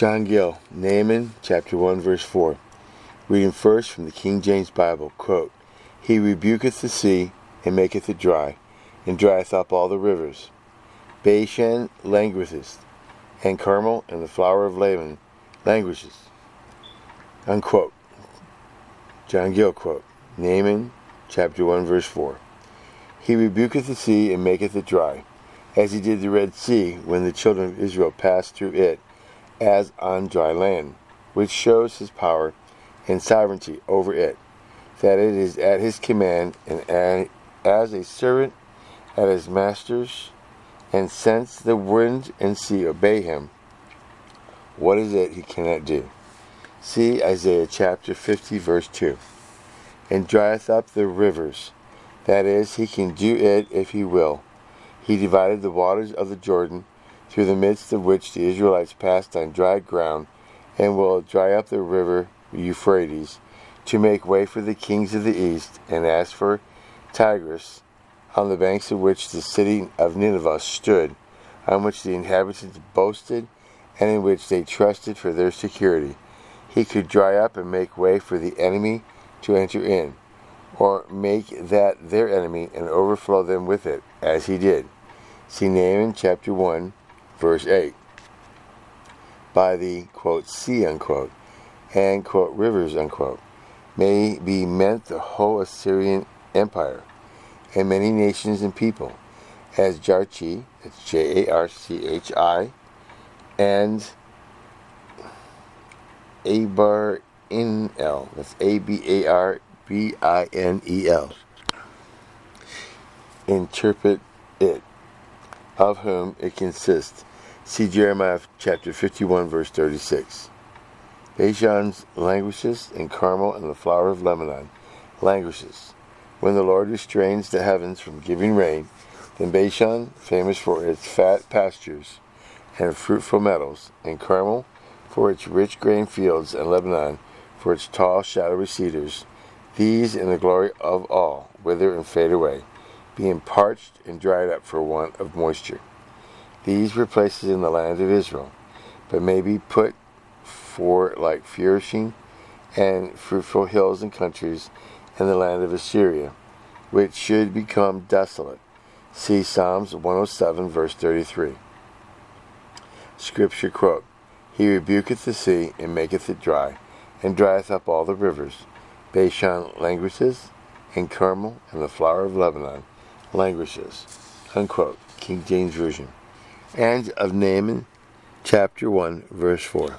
John Gill, Nahum, chapter 1, verse 4. Reading first from the King James Bible, quote, He rebuketh the sea, and maketh it dry, and drieth up all the rivers. Bashan languisheth, and Carmel and the flower of Lebanon languishes. Unquote. John Gill, quote, Nahum, chapter 1, verse 4. He rebuketh the sea, and maketh it dry, as he did the Red Sea, when the children of Israel passed through it, as on dry land, which shows his power and sovereignty over it, that it is at his command, and as a servant at his master's, and since the wind and sea obey him, what is it he cannot do? See Isaiah chapter 50, verse 2. And drieth up the rivers, that is, he can do it if he will. He divided the waters of the Jordan, through the midst of which the Israelites passed on dry ground, and will dry up the river Euphrates, to make way for the kings of the east, and as for Tigris, on the banks of which the city of Nineveh stood, on which the inhabitants boasted, and in which they trusted for their security. He could dry up and make way for the enemy to enter in, or make that their enemy, and overflow them with it, as he did. See Nahum chapter 1, verse 8. By the, quote, sea, unquote, and, quote, rivers, unquote, may be meant the whole Assyrian Empire, and many nations and people, as Jarchi, that's Jarchi, and Abarbinel, that's Abarbinel, interpret it, of whom it consists. See Jeremiah chapter 51, verse 36. Bashan languishes, and Carmel and the flower of Lebanon languishes. When the Lord restrains the heavens from giving rain, then Bashan, famous for its fat pastures and fruitful meadows, and Carmel for its rich grain fields, and Lebanon for its tall shadowy cedars, these in the glory of all wither and fade away, being parched and dried up for want of moisture. These were places in the land of Israel, but may be put for like flourishing and fruitful hills and countries in the land of Assyria, which should become desolate. See Psalms 107, verse 33. Scripture quote, He rebuketh the sea, and maketh it dry, and drieth up all the rivers. Bashan languishes, and Carmel and the flower of Lebanon languishes. Unquote. King James Version. And of Nahum, chapter 1, verse 4.